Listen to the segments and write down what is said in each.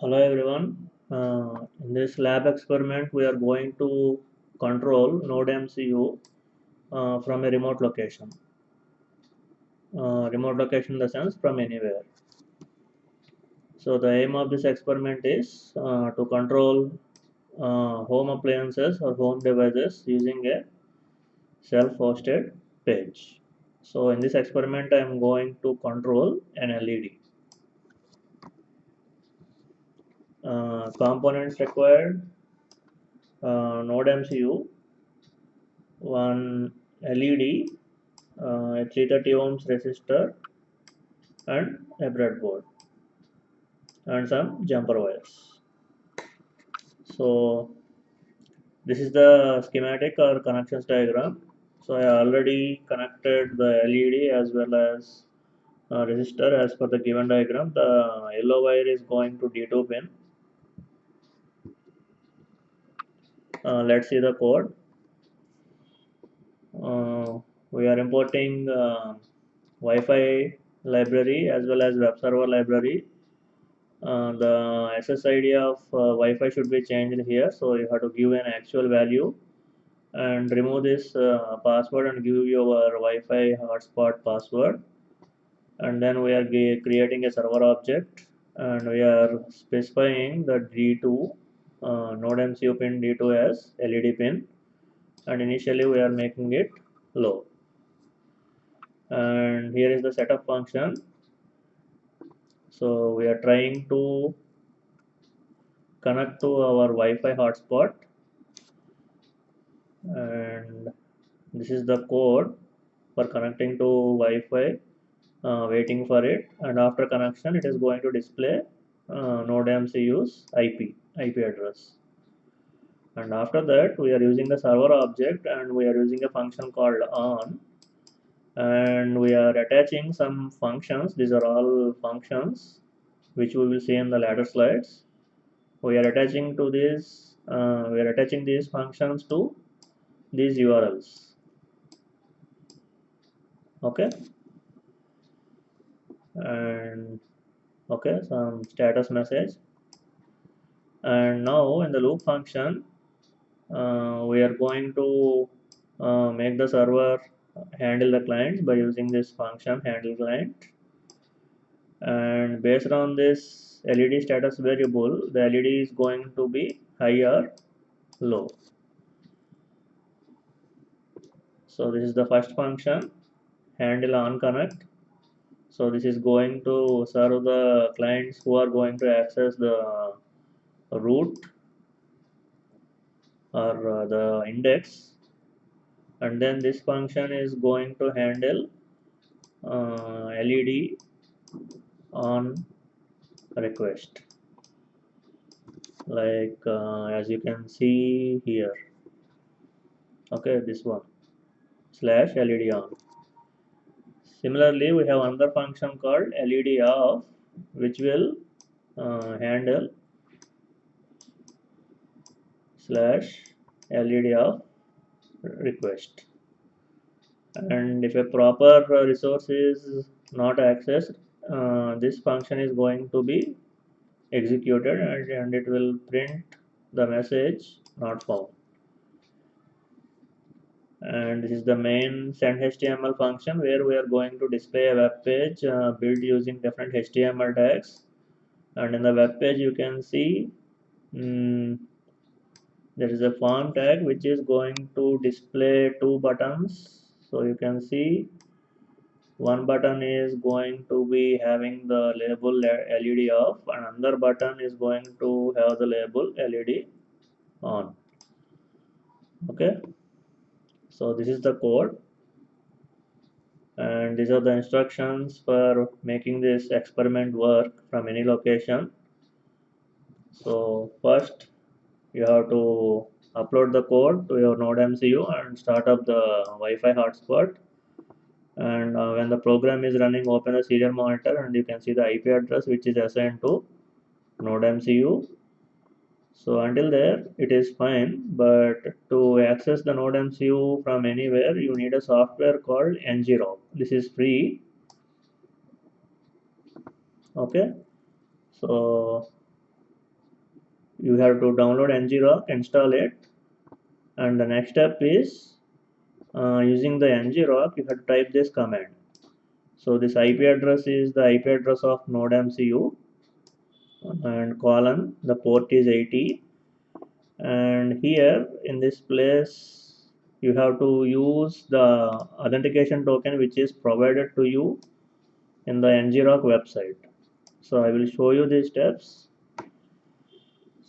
Hello everyone. In this lab experiment, we are going to control Node MCU from a remote location. Remote location in the sense from anywhere. So the aim of this experiment is to control home appliances or home devices using a self-hosted page. So in this experiment, I am going to control an LED. Components required: Node MCU, one LED, a 330 ohms resistor, and a breadboard, and some jumper wires. So this is the schematic or connections diagram. So I already connected the LED as well as resistor as per the given diagram. The yellow wire is going to D2 pin. Let's see the code. Uh, we are importing Wi-Fi library as well as web server library. The SSID of Wi-Fi should be changed here, so you have to give an actual value and remove this password and give your Wi-Fi hotspot password. And then we are creating a server object, and we are specifying the D2 node MCU pin D2 as LED pin, and initially we are making it low. And here is the setup function. So we are trying to connect to our Wi-Fi hotspot, and this is the code for connecting to Wi-Fi, waiting for it, and after connection it is going to display Node MCU's IP address. And after that we are using the server object, and we are using a function called on, and we are attaching some functions. These are all functions which we will see in the later slides. We are attaching to this we are attaching these functions to these URLs. Okay, and okay, some status message. And now in the loop function, we are going to make the server handle the clients by using this function handle client. And based on this LED status variable, the LED is going to be high or low. So this is the first function, handle on connect. So this is going to serve the clients who are going to access the root or the index, and then this function is going to handle LED on request, like as you can see here. Okay, this one slash LED on. Similarly, we have another function called LED off, which will handle slash LED off request. And if a proper resource is not accessed, this function is going to be executed, and it will print the message not found. And this is the main send HTML function, where we are going to display a web page built using different HTML tags. And in the web page you can see there is a form tag which is going to display two buttons. So you can see one button is going to be having the label LED off, and another button is going to have the label LED on. Okay, so this is the code, and these are the instructions for making this experiment work from any location. So first you have to upload the code to your Node MCU and start up the Wi-Fi hotspot. And when the program is running, open the serial monitor, and you can see the IP address which is assigned to Node MCU. So until there it is fine, but to access the Node MCU from anywhere, you need a software called ngrok. This is free. Okay, so you have to download ngrok, install it, and the next step is using the ngrok you have to type this command. So this IP address is the IP address of node MCU, and colon the port is 80, and here in this place you have to use the authentication token which is provided to you in the ngrok website. So I will show you these steps.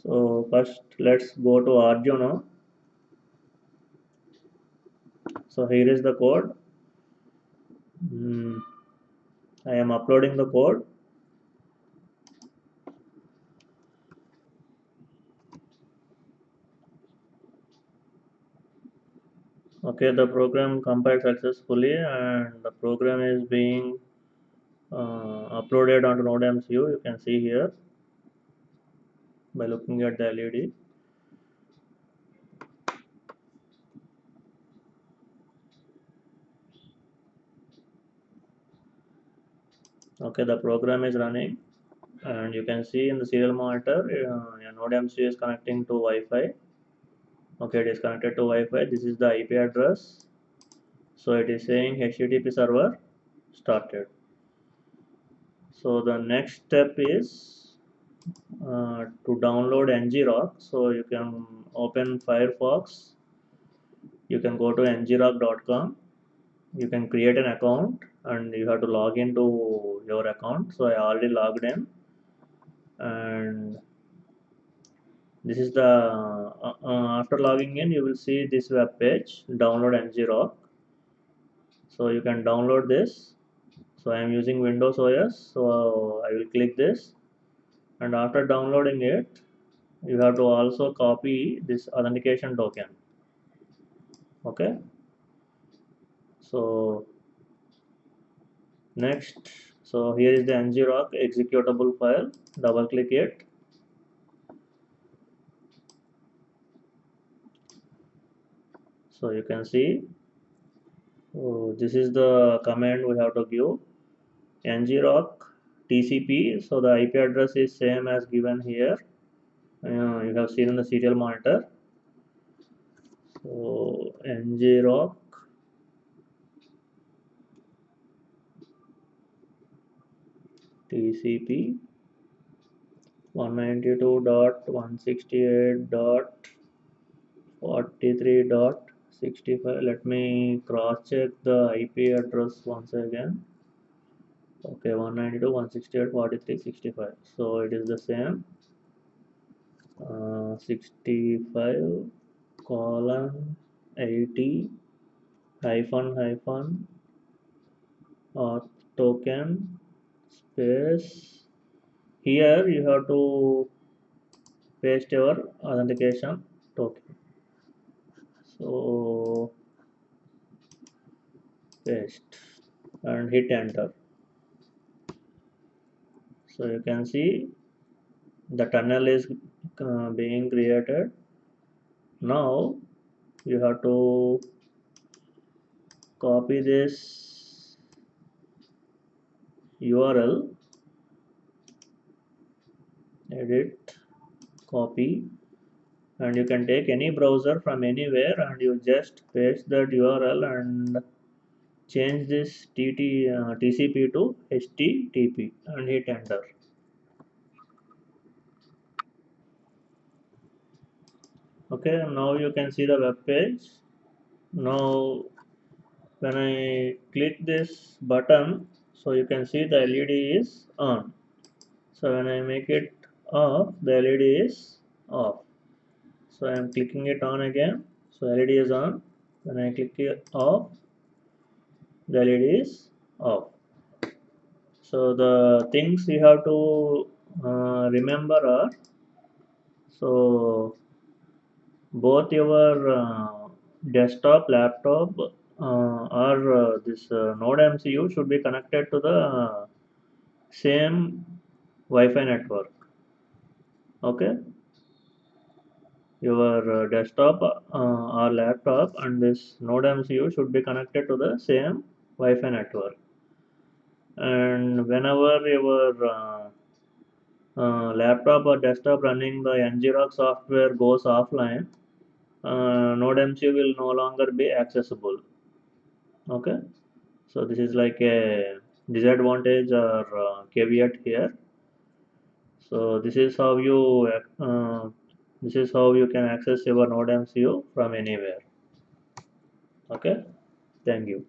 So first let's go to Arduino. So here is the code. I am uploading the code. Okay, the program compiled successfully and the program is being uploaded onto Node MCU. You can see here by looking at the LED. Okay, the program is running, and you can see in the serial monitor your Node MCU is connecting to Wi-Fi. Okay, it is connected to Wi-Fi. This is the IP address. So it is saying HTTP server started. So the next step is to download ngrok. So you can open Firefox. You can go to ngrok.com. You can create an account and you have to log into your account. So I already logged in, and this is the after logging in you will see this web page, download ngrok. So you can download this. So I am using Windows OS, so I will click this, and after downloading it you have to also copy this authentication token. Okay, so next, so here is the ngrok executable file. Double click it. So you can see, so this is the command we have to give, ngrok tcp. So the IP address is same as given here. You have seen in the serial monitor. So ngrok tcp 192.168.43.65. Let me cross check the IP address once again. Okay, 192.168.43.65. So it is the same. 65 colon 80 hyphen hyphen auth token space. Here you have to paste your authentication token. So paste and hit enter. So you can see the tunnel is being created. Now you have to copy this URL, edit, copy, and you can take any browser from anywhere and you just paste that URL and change this TCP to HTTP and hit enter. Okay, now you can see the web page. Now when I click this button, so you can see the LED is on. So when I make it off, the LED is off. So I am clicking it on again. So LED is on. When I click it off, the LED is off. So the things you have to remember are, so both your desktop, laptop, or this Node MCU should be connected to the same Wi-Fi network. Okay, your desktop or laptop and this Node MCU should be connected to the same Wi-Fi network. And whenever your laptop or desktop running the NGROC software goes offline, NodeMCU will no longer be accessible. Okay, so this is like a disadvantage or caveat here. So this is how you can access your NodeMCU from anywhere. Okay, thank you.